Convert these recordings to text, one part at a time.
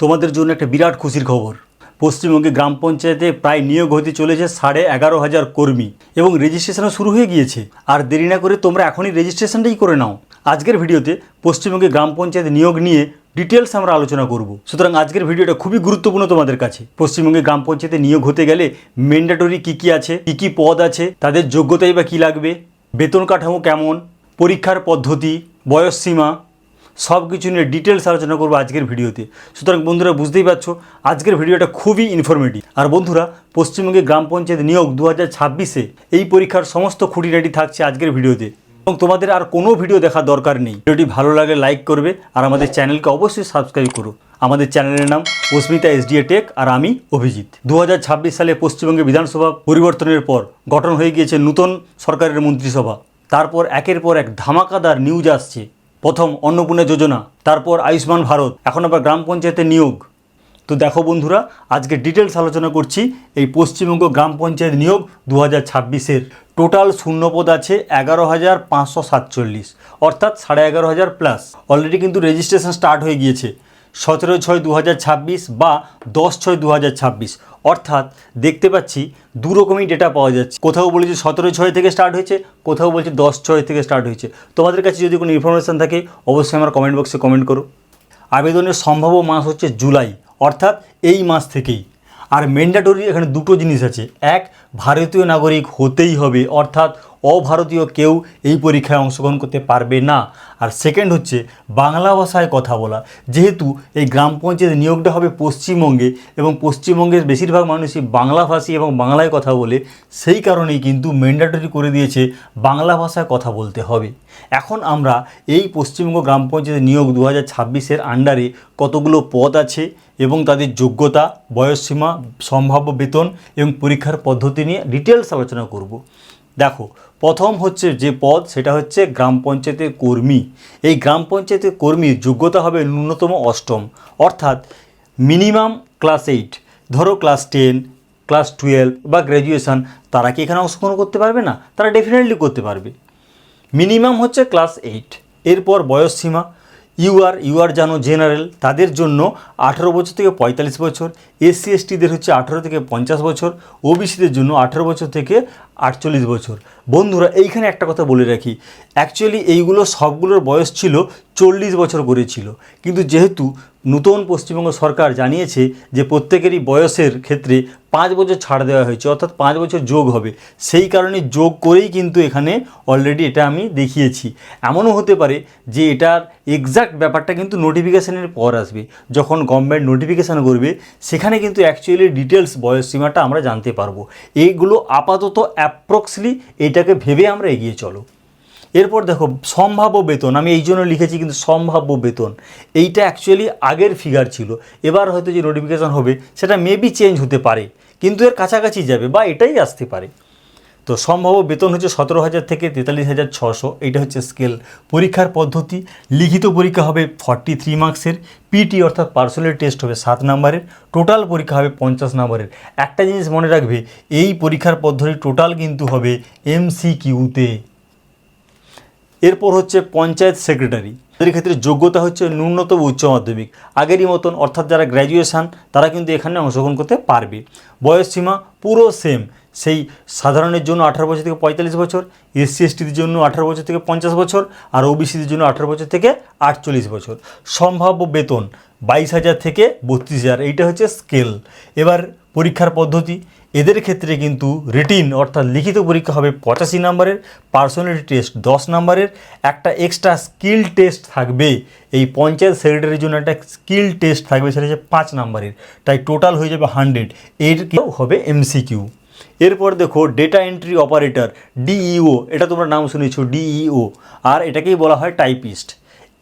তোমাদের জন্য একটা বিরাট খুশির খবর। পশ্চিমবঙ্গে গ্রাম পঞ্চায়েতে প্রায় নিয়োগ হতে চলেছে 11,500 কর্মী এবং রেজিস্ট্রেশনও শুরু হয়ে গিয়েছে। আর দেরি না করে তোমরা এখনই রেজিস্ট্রেশনটাই করে নাও। আজকের ভিডিওতে পশ্চিমবঙ্গে গ্রাম পঞ্চায়েত নিয়োগ নিয়ে ডিটেলস আমরা আলোচনা করব। সুতরাং আজকের ভিডিওটা খুবই গুরুত্বপূর্ণ তোমাদের কাছে। পশ্চিমবঙ্গে গ্রাম পঞ্চায়েতে নিয়োগ হতে গেলে ম্যান্ডেটরি কী কী আছে, কী কী পদ আছে, তাদের যোগ্যতাই বা কী লাগবে, বেতন কাঠামো কেমন, পরীক্ষার পদ্ধতি, বয়সসীমা, সব কিছু নিয়ে ডিটেলস আলোচনা করবো আজকের ভিডিওতে। সুতরাং বন্ধুরা বুঝতেই পারছো আজকের ভিডিওটা খুবই ইনফরমেটিভ। আর বন্ধুরা, পশ্চিমবঙ্গে গ্রাম পঞ্চায়েত নিয়োগ 2026-এ এই পরীক্ষার সমস্ত খুঁটিনাটি থাকছে আজকের ভিডিওতে এবং তোমাদের আর কোনো ভিডিও দেখার দরকার নেই। ভিডিওটি ভালো লাগলে লাইক করবে আর আমাদের চ্যানেলকে অবশ্যই সাবস্ক্রাইব করো। আমাদের চ্যানেলের নাম অস্মিতা এসডিএ টেক আর আমি অভিজিৎ। 2026 সালে পশ্চিমবঙ্গে বিধানসভা পরিবর্তনের পর গঠন হয়ে গিয়েছে নতুন সরকারের মন্ত্রিসভা। তারপর একের পর এক ধামাকাদার নিউজ আসছে। প্রথম অন্নপূর্ণা যোজনা, তারপর আয়ুষ্মান ভারত, এখন আবার গ্রাম পঞ্চায়েতে নিয়োগ। তো দেখো বন্ধুরা, আজকে ডিটেলস আলোচনা করছি এই পশ্চিমবঙ্গ গ্রাম পঞ্চায়েত নিয়োগ 2026-এর। টোটাল শূন্যপদ আছে 11,547, অর্থাৎ 11,500 প্লাস। অলরেডি কিন্তু রেজিস্ট্রেশন স্টার্ট হয়ে গিয়েছে 17/6/2026 বা 10/6/2026। অর্থাৎ দেখতে পাচ্ছি দু রকমই ডেটা পাওয়া যাচ্ছে। কোথাও বলেছে 17/6 থেকে স্টার্ট হয়েছে, কোথাও বলছে 10/6 থেকে স্টার্ট হয়েছে। তোমাদের কাছে যদি কোনো ইনফরমেশান থাকে অবশ্যই আমার কমেন্ট বক্সে কমেন্ট করো। আবেদনের সম্ভাব্য মাস হচ্ছে জুলাই, অর্থাৎ এই মাস থেকেই। আর ম্যান্ডেটরি এখানে দুটো জিনিস আছে। এক, ভারতীয় নাগরিক হতেই হবে, অর্থাৎ অভারতীয় কেউ এই পরীক্ষায় অংশগ্রহণ করতে পারবে না। আর সেকেন্ড হচ্ছে বাংলা ভাষায় কথা বলা। যেহেতু এই গ্রাম পঞ্চায়েত নিয়োগটা হবে পশ্চিমবঙ্গে এবং পশ্চিমবঙ্গের বেশিরভাগ মানুষই বাংলাভাষী এবং বাংলায় কথা বলে, সেই কারণেই কিন্তু ম্যান্ডেটরি করে দিয়েছে বাংলা ভাষায় কথা বলতে হবে। এখন আমরা এই পশ্চিমবঙ্গ গ্রাম পঞ্চায়েত নিয়োগ 2026-এর আন্ডারে কতগুলো পদ আছে এবং তাদের যোগ্যতা, বয়সসীমা, সম্ভাব্য বেতন এবং পরীক্ষার পদ্ধতি নিয়ে ডিটেলস আলোচনা করব। দেখো, প্রথম হচ্ছে যে পদ সেটা হচ্ছে গ্রাম পঞ্চায়েতের কর্মী। এই গ্রাম পঞ্চায়েতের কর্মীর যোগ্যতা হবে ন্যূনতম অষ্টম, অর্থাৎ মিনিমাম ক্লাস 8। ধরো ক্লাস 10, ক্লাস 12 বা গ্র্যাজুয়েশান, তারা কি এখানে অংশগ্রহণ করতে পারবে না? তারা ডেফিনেটলি করতে পারবে। মিনিমাম হচ্ছে ক্লাস 8। এরপর বয়সসীমা, ইউআর জানো জেনারেল, তাদের জন্য 18 বছর থেকে 45 বছর। এসসি এসটিদের হচ্ছে 18 থেকে 50 বছর। ওবিসিদের জন্য 18 বছর থেকে 48 বছর। বন্ধুরা, এইখানে একটা কথা বলে রাখি, অ্যাকচুয়ালি এইগুলো সবগুলোর বয়স ছিল 40 বছর করেছিল, কিন্তু যেহেতু নতুন পশ্চিমবঙ্গ সরকার জানিয়েছে যে প্রত্যেকেরই বয়সের ক্ষেত্রে 5 বছর ছাড় দেওয়া হয়েছে, অর্থাৎ 5 বছর যোগ হবে, সেই কারণে যোগ করেই কিন্তু এখানে অলরেডি এটা আমি দেখিয়েছি। এমনও হতে পারে যে এটার এক্সাক্ট ব্যাপারটা কিন্তু নোটিফিকেশানের পর আসবে। যখন গভর্নমেন্ট নোটিফিকেশান করবে সেখানে কিন্তু অ্যাকচুয়ালি ডিটেলস বয়সসীমাটা আমরা জানতে পারবো। এইগুলো আপাতত অ্যাপ্রক্সলি এইটাকে ভেবে আমরা এগিয়ে চলো। এরপর দেখো সম্ভাব্য বেতন, আমি এই জন্য লিখেছি কিন্তু সম্ভাব্য বেতন, এইটা অ্যাকচুয়ালি আগের ফিগার ছিল। এবার হয়তো যে নোটিফিকেশান হবে সেটা মেবি চেঞ্জ হতে পারে, কিন্তু এর কাছাকাছি যাবে বা এটাই আসতে পারে। তো সম্ভাব্য বেতন হচ্ছে 17,000 থেকে 43,600, এইটা হচ্ছে স্কেল। পরীক্ষার পদ্ধতি, লিখিত পরীক্ষা হবে 43 মার্কসের, পিটি অর্থাৎ পার্সোনালিটি টেস্ট হবে 7 নম্বরের, টোটাল পরীক্ষা হবে 50 নম্বরের। একটা জিনিস মনে রাখবে, এই পরীক্ষার পদ্ধতি টোটাল কিন্তু হবে এমসিকিউতে। এরপর হচ্ছে পঞ্চায়েত সেক্রেটারি, তাদের ক্ষেত্রে যোগ্যতা হচ্ছে ন্যূনতম উচ্চ মাধ্যমিক, আগেরই মতন, অর্থাৎ যারা গ্র্যাজুয়েশান তারা কিন্তু এখানে অংশগ্রহণ করতে পারবে। বয়সসীমা পুরো সেম, সেই সাধারণের জন্য 18 বছর থেকে 45 বছর, এসসি এসটিদের জন্য 18 বছর থেকে 50 বছর, আর ওবিসিদের জন্য 18 বছর থেকে 48 বছর। সম্ভাব্য বেতন 22,000 থেকে 32,000, এইটা হচ্ছে স্কেল। এবার পরীক্ষার পদ্ধতি, এদের ক্ষেত্রে কিন্তু রিটিন অর্থাৎ লিখিত পরীক্ষা হবে 85 নম্বরের, পার্সোনালিটি টেস্ট 10 নম্বরের, একটা এক্সট্রা স্কিল টেস্ট থাকবে। এই পঞ্চায়েত সেক্রেটারির জন্য একটা স্কিল টেস্ট থাকবে, সেটা হচ্ছে 5 নম্বরের, তাই টোটাল হয়ে যাবে 100। এর কেউ হবে এমসিকিউ। এরপর দেখো ডেটা এন্ট্রি অপারেটর, ডিইও, এটা তোমরা নাম শুনেছো ডিইও, আর এটাকেই বলা হয় টাইপিস্ট।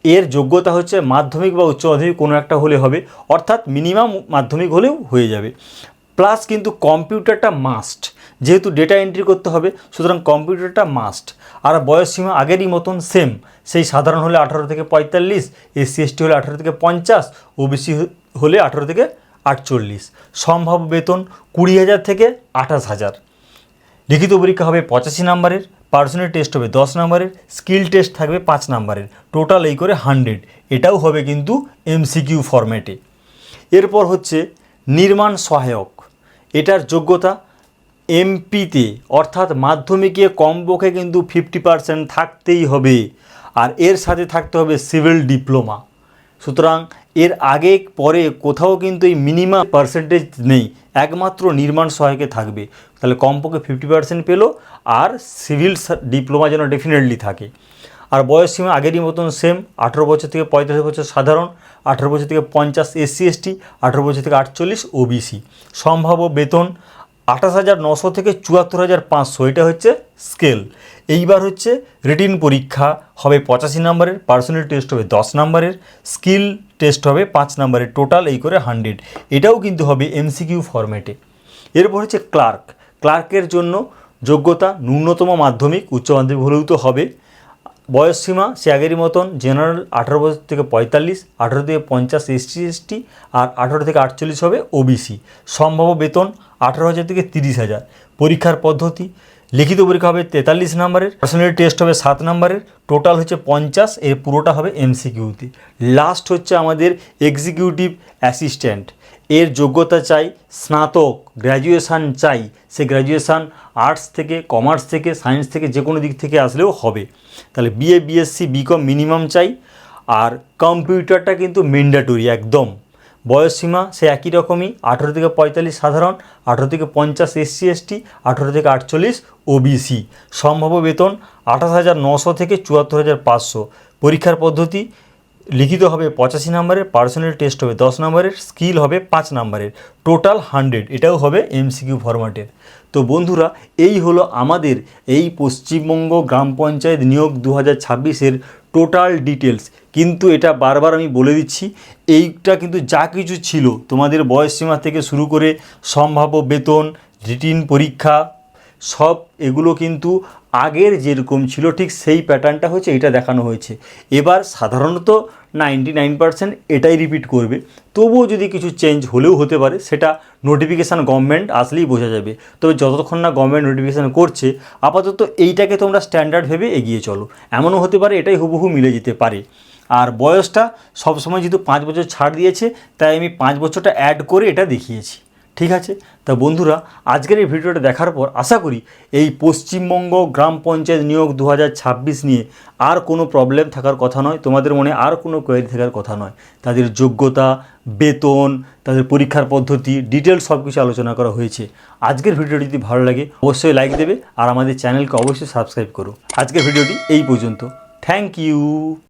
এর যোগ্যতা হচ্ছে মাধ্যমিক বা উচ্চ মাধ্যমিক কোনো একটা হলে হবে, অর্থাৎ মিনিমাম মাধ্যমিক হলেও হয়ে যাবে। প্লাস কিন্তু কম্পিউটারটা মাস্ট, যেহেতু ডেটা এন্ট্রি করতে হবে সুতরাং কম্পিউটারটা মাস্ট। আর বয়সসীমা আগেরই মতন সেম, সেই সাধারণ হলে 18 থেকে 45, এসসি এসটি হলে 18 থেকে 50, ওবিসি হলে 18 থেকে 48। সম্ভাব্য বেতন 20,000 থেকে 28,000। লিখিত পরীক্ষা হবে 85 নম্বরের, পার্সোনাল টেস্ট হবে 10 নম্বরের, স্কিল টেস্ট থাকবে 5 নম্বরের, টোটাল এই করে 100। এটাও হবে কিন্তু এমসিকিউ ফরম্যাটে। এরপর হচ্ছে নির্মাণ সহায়ক, এটার যোগ্যতা এমপিতে অর্থাৎ মাধ্যমিকে কমপক্ষে কিন্তু 50% থাকতেই হবে, আর এর সাথে থাকতে হবে সিভিল ডিপ্লোমা। সুতরাং এর আগে পরে কোথাও কিন্তু এই মিনিমাম পার্সেন্টেজ নেই, একমাত্র নির্মাণ সহায়কে থাকবে। তাহলে কমপক্ষে 50% পেলো, আর সিভিল ডিপ্লোমা যেন ডেফিনেটলি থাকে। আর বয়সসীমা আগেরই মতন সেম, 18 বছর থেকে 45 বছর সাধারণ, 18 বছর থেকে 50 SC ST, 18 বছর থেকে 48 OBC। সম্ভাব্য বেতন 28,900 থেকে 74,500, এটা হচ্ছে স্কেল। এইবার হচ্ছে রিটিন পরীক্ষা হবে 85 নম্বরের, পার্সোনাল টেস্ট হবে 10 নম্বরের, স্কিল টেস্ট হবে 5 নম্বরের, টোটাল এই করে 100। এটাও কিন্তু হবে MCQ ফরম্যাটে। এরপর হচ্ছে ক্লার্কের জন্য যোগ্যতা ন্যূনতম মাধ্যমিক, উচ্চ মাধ্যমিক হলেও তো হবে। বয়সসীমা সে আগেরই মতন, জেনারেল 18 বছর থেকে 45, 18 থেকে 50 SC ST, আর 18 থেকে 48 হবে OBC। সম্ভাব্য বেতন 18,000 থেকে 30,000। পরীক্ষার পদ্ধতি লিখিত পরীক্ষা হবে 43 নম্বরের, পার্সোনাল টেস্ট হবে 7 নম্বরের, টোটাল হচ্ছে 50, এর পুরোটা হবে MCQতে। লাস্ট হচ্ছে আমাদের এক্সিকিউটিভ অ্যাসিস্ট্যান্ট, এর যোগ্যতা চাই স্নাতক, গ্র্যাজুয়েশান চাই। সে গ্র্যাজুয়েশান আর্টস থেকে, কমার্স থেকে, সায়েন্স থেকে, যে কোনো দিক থেকে আসলেও হবে। তাহলে BA BSc BCom মিনিমাম চাই, আর কম্পিউটারটা কিন্তু ম্যান্ডেটরি একদম। বয়সসীমা সে একই রকমই, 18 থেকে 45 সাধারণ, 18 থেকে 50 SC ST, 18 থেকে 48 OBC। সম্ভাব্য বেতন 28,900 থেকে 74,500। পরীক্ষার পদ্ধতি লিখিত হবে 85 নম্বরের, পার্সোনাল টেস্ট হবে 10 নম্বরের, স্কিল হবে 5 নম্বরের, টোটাল 100। এটাও হবে MCQ ফরম্যাটের। তো বন্ধুরা, এই হলো আমাদের এই পশ্চিমবঙ্গ গ্রাম পঞ্চায়েত নিয়োগ 2026-এর টোটাল ডিটেলস। কিন্তু এটা বারবার আমি বলে দিচ্ছি, এইটা কিন্তু যা কিছু ছিল তোমাদের বয়সসীমা থেকে শুরু করে সম্ভাব্য বেতন, রিটিন পরীক্ষা, সব এগুলো কিন্তু আগের যেরকম ছিল ঠিক সেই প্যাটার্নটা হচ্ছে এটা দেখানো হয়েছে। এবার সাধারণত 99% এটাই রিপিট করবে, তবুও যদি কিছু চেঞ্জ হলেও হতে পারে, সেটা নোটিফিকেশান গভর্নমেন্ট আসলেই বোঝা যাবে। তবে যতক্ষণ না গভর্নমেন্ট নোটিফিকেশান করছে, আপাতত এইটাকে তোমরা স্ট্যান্ডার্ড ভেবে এগিয়ে চলো। এমনও হতে পারে এটাই হুবহু মিলে যেতে পারে। আর বয়সটা সবসময় যেহেতু 5 বছর ছাড় দিয়েছে, তাই আমি 5 বছরটা অ্যাড করে এটা দেখিয়েছি। ঠিক আছে? তা বন্ধুরা, আজকের এই ভিডিওটা দেখার পর আশা করি এই পশ্চিমবঙ্গ গ্রাম পঞ্চায়েত নিয়োগ 2026 নিয়ে আর কোনো প্রবলেম থাকার কথা নয়, তোমাদের মনে আর কোনো কোয়েরি থাকার কথা নয়। তাদের যোগ্যতা, বেতন, তাদের পরীক্ষার পদ্ধতি, ডিটেলস সব কিছু আলোচনা করা হয়েছে। আজকের ভিডিওটি যদি ভালো লাগে অবশ্যই লাইক দেবে, আর আমাদের চ্যানেলকে অবশ্যই সাবস্ক্রাইব করো। আজকের ভিডিওটি এই পর্যন্ত। Thank you.